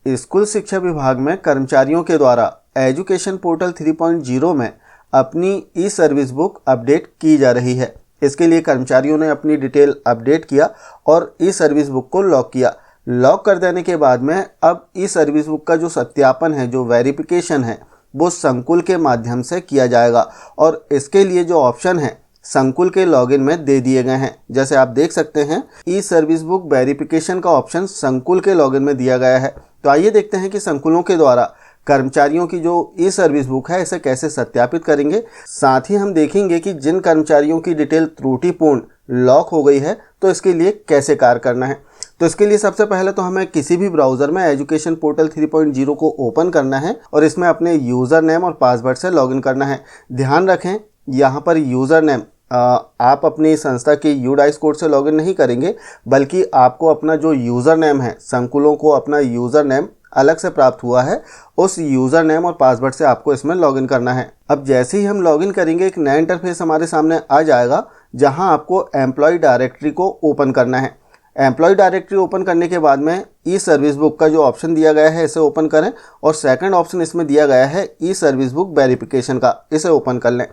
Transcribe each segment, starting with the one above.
School शिक्षा विभाग में कर्मचारियों के द्वारा एजुकेशन पोर्टल 3.0 में अपनी ई सर्विस बुक अपडेट की जा रही है। इसके लिए कर्मचारियों ने अपनी डिटेल अपडेट किया और ई सर्विस बुक को लॉक किया। लॉक कर देने के बाद में अब ई सर्विस बुक का जो सत्यापन है, जो वेरिफिकेशन है, वो संकुल के माध्यम से किया जाएगा और इसके लिए जो ऑप्शन है संकुल के लॉगिन में दे दिए गए हैं। जैसे आप देख सकते हैं ई सर्विस बुक वेरिफिकेशन का ऑप्शन संकुल के लॉगिन में दिया गया है। तो आइए देखते हैं कि संकुलों के द्वारा कर्मचारियों की जो ई सर्विस बुक है इसे कैसे सत्यापित करेंगे। साथ ही हम देखेंगे कि जिन कर्मचारियों की डिटेल त्रुटिपूर्ण लॉक हो गई है तो इसके लिए कैसे कार्य करना है। तो इसके लिए सबसे पहले तो हमें किसी भी ब्राउज़र में एजुकेशन पोर्टल 3.0 को ओपन करना है और इसमें अपने यूज़र नेम और पासवर्ड से लॉगिन करना है। ध्यान रखें, यहाँ पर यूज़र नेम आप अपनी संस्था के यूडाइस कोड से लॉगिन नहीं करेंगे, बल्कि आपको अपना जो यूज़र नेम है, संकुलों को अपना यूज़र नेम अलग से प्राप्त हुआ है, उस यूज़र नेम और पासवर्ड से आपको इसमें लॉगिन करना है। अब जैसे ही हम लॉगिन करेंगे एक नया इंटरफेस हमारे सामने आ जाएगा, जहां आपको एम्प्लॉय डायरेक्टरी को ओपन करना है। एम्प्लॉय डायरेक्टरी ओपन करने के बाद में ई सर्विस बुक का जो ऑप्शन दिया गया है इसे ओपन करें और सेकंड ऑप्शन इसमें दिया गया है ई सर्विस बुक वेरिफिकेशन का, इसे ओपन कर लें।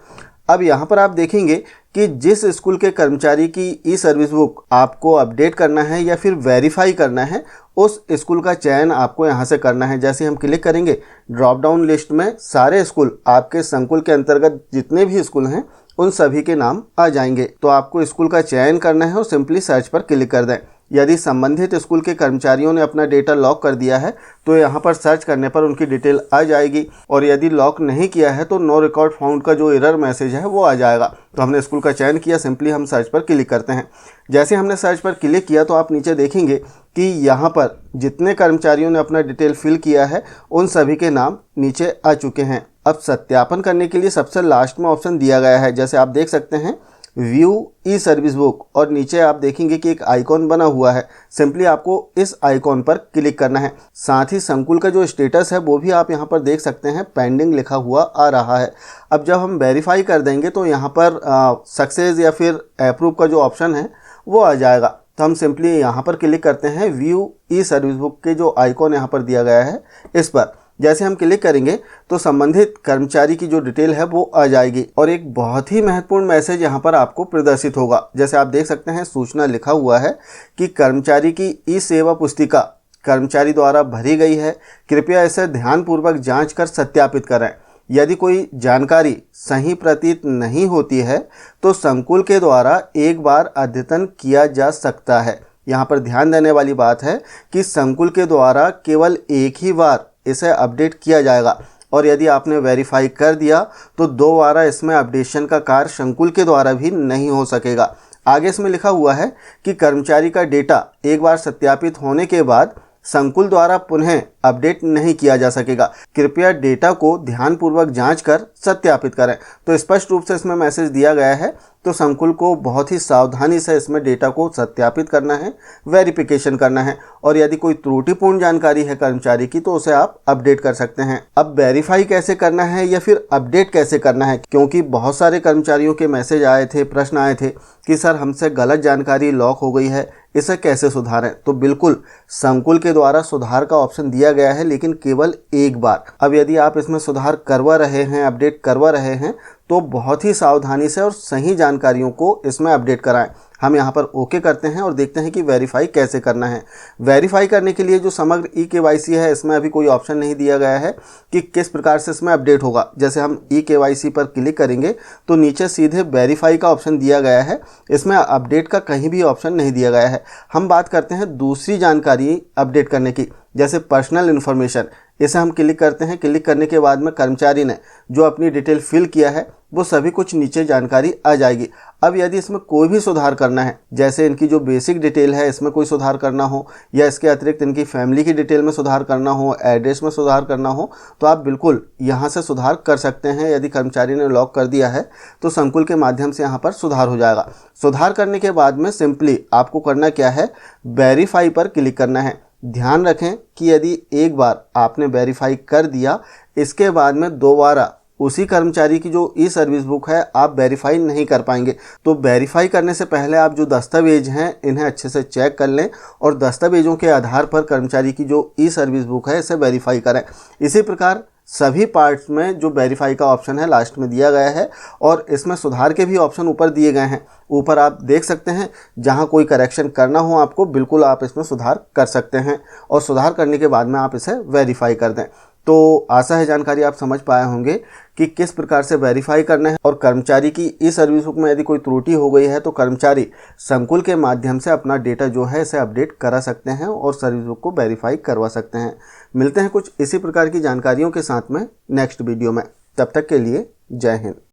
अब यहाँ पर आप देखेंगे कि जिस स्कूल के कर्मचारी की ई सर्विस बुक आपको अपडेट करना है या फिर वेरीफाई करना है, उस स्कूल का चयन आपको यहाँ से करना है। जैसे हम क्लिक करेंगे, ड्रॉप डाउन लिस्ट में सारे स्कूल, आपके संकुल के अंतर्गत जितने भी स्कूल हैं उन सभी के नाम आ जाएंगे। तो आपको स्कूल का चयन करना है और सिंपली सर्च पर क्लिक कर दें। यदि संबंधित स्कूल के कर्मचारियों ने अपना डेटा लॉक कर दिया है तो यहाँ पर सर्च करने पर उनकी डिटेल आ जाएगी, और यदि लॉक नहीं किया है तो नो रिकॉर्ड फाउंड का जो एरर मैसेज है वो आ जाएगा। तो हमने स्कूल का चयन किया, सिंपली हम सर्च पर क्लिक करते हैं। जैसे हमने सर्च पर क्लिक किया तो आप नीचे देखेंगे कि यहाँ पर जितने कर्मचारियों ने अपना डिटेल फिल किया है उन सभी के नाम नीचे आ चुके हैं। अब सत्यापन करने के लिए सबसे लास्ट में ऑप्शन दिया गया है, जैसे आप देख सकते हैं व्यू ई सर्विस बुक, और नीचे आप देखेंगे कि एक आइकॉन बना हुआ है। सिंपली आपको इस आइकॉन पर क्लिक करना है। साथ ही संकुल का जो स्टेटस है वो भी आप यहाँ पर देख सकते हैं, पेंडिंग लिखा हुआ आ रहा है। अब जब हम वेरीफाई कर देंगे तो यहाँ पर सक्सेस या फिर अप्रूव का जो ऑप्शन है वो आ जाएगा। तो हम सिंपली यहाँ पर क्लिक करते हैं व्यू ई सर्विस बुक के जो आइकॉन यहाँ पर दिया गया है इस पर। जैसे हम क्लिक करेंगे तो संबंधित कर्मचारी की जो डिटेल है वो आ जाएगी और एक बहुत ही महत्वपूर्ण मैसेज यहाँ पर आपको प्रदर्शित होगा। जैसे आप देख सकते हैं सूचना लिखा हुआ है कि कर्मचारी की ई सेवा पुस्तिका कर्मचारी द्वारा भरी गई है, कृपया इसे ध्यानपूर्वक जांच कर सत्यापित करें। यदि कोई जानकारी सही प्रतीत नहीं होती है तो संकुल के द्वारा एक बार अद्यतन किया जा सकता है। यहाँ पर ध्यान देने वाली बात है कि संकुल के द्वारा केवल एक ही बार इसे अपडेट किया जाएगा, और यदि आपने वेरीफाई कर दिया तो दोबारा इसमें अपडेशन का कार्य संकुल के द्वारा भी नहीं हो सकेगा। आगे इसमें लिखा हुआ है कि कर्मचारी का डेटा एक बार सत्यापित होने के बाद संकुल द्वारा पुनः अपडेट नहीं किया जा सकेगा। कृपया डेटा को ध्यानपूर्वक जांच कर सत्यापित करें। तो स्पष्ट रूप से इसमें मैसेज दिया गया है, तो संकुल को बहुत ही सावधानी से इसमें डेटा को सत्यापित करना है, वेरिफिकेशन करना है, और यदि कोई त्रुटिपूर्ण जानकारी है कर्मचारी की तो उसे आप अपडेट कर सकते हैं। अब वेरीफाई कैसे करना है या फिर अपडेट कैसे करना है, क्योंकि बहुत सारे कर्मचारियों के मैसेज आए थे, प्रश्न आए थे कि सर हमसे गलत जानकारी लॉक हो गई है, इसे कैसे सुधारें। तो बिल्कुल संकुल के द्वारा सुधार का ऑप्शन दिया गया है, लेकिन केवल एक बार। अब यदि आप इसमें सुधार करवा रहे हैं, अपडेट करवा रहे हैं, तो बहुत ही सावधानी से और सही जानकारियों को इसमें अपडेट कराएं। हम यहाँ पर ओके करते हैं और देखते हैं कि वेरीफाई कैसे करना है। वेरीफाई करने के लिए जो समग्र ई केवाईसी है इसमें अभी कोई ऑप्शन नहीं दिया गया है कि किस प्रकार से इसमें अपडेट होगा। जैसे हम ई केवाईसी पर क्लिक करेंगे तो नीचे सीधे वेरीफाई का ऑप्शन दिया गया है, इसमें अपडेट का कहीं भी ऑप्शन नहीं दिया गया है। हम बात करते हैं दूसरी जानकारी अपडेट करने की, जैसे पर्सनल इन्फॉर्मेशन। इसे हम क्लिक करते हैं। क्लिक करने के बाद में कर्मचारी ने जो अपनी डिटेल फिल किया है वो सभी कुछ नीचे जानकारी आ जाएगी। अब यदि इसमें कोई भी सुधार करना है, जैसे इनकी जो बेसिक डिटेल है इसमें कोई सुधार करना हो, या इसके अतिरिक्त इनकी फैमिली की डिटेल में सुधार करना हो, एड्रेस में सुधार करना हो, तो आप बिल्कुल यहाँ से सुधार कर सकते हैं। यदि कर्मचारी ने लॉक कर दिया है तो संकुल के माध्यम से यहाँ पर सुधार हो जाएगा। सुधार करने के बाद में सिंपली आपको करना क्या है, वेरीफाई पर क्लिक करना है। ध्यान रखें कि यदि एक बार आपने वेरीफाई कर दिया, इसके बाद में दोबारा उसी कर्मचारी की जो ई सर्विस बुक है आप वेरीफाई नहीं कर पाएंगे। तो वेरीफाई करने से पहले आप जो दस्तावेज हैं इन्हें अच्छे से चेक कर लें और दस्तावेजों के आधार पर कर्मचारी की जो ई सर्विस बुक है इसे वेरीफाई करें। इसी प्रकार सभी पार्ट्स में जो वेरीफाई का ऑप्शन है लास्ट में दिया गया है और इसमें सुधार के भी ऑप्शन ऊपर दिए गए हैं। ऊपर आप देख सकते हैं, जहां कोई करेक्शन करना हो आपको बिल्कुल आप इसमें सुधार कर सकते हैं और सुधार करने के बाद में आप इसे वेरीफाई कर दें। तो आशा है जानकारी आप समझ पाए होंगे कि किस प्रकार से वेरीफाई करना है और कर्मचारी की ई सर्विस बुक में यदि कोई त्रुटि हो गई है तो कर्मचारी संकुल के माध्यम से अपना डेटा जो है इसे अपडेट करा सकते हैं और सर्विस बुक को वेरीफाई करवा सकते हैं। मिलते हैं कुछ इसी प्रकार की जानकारियों के साथ में नेक्स्ट वीडियो में। तब तक के लिए जय हिंद।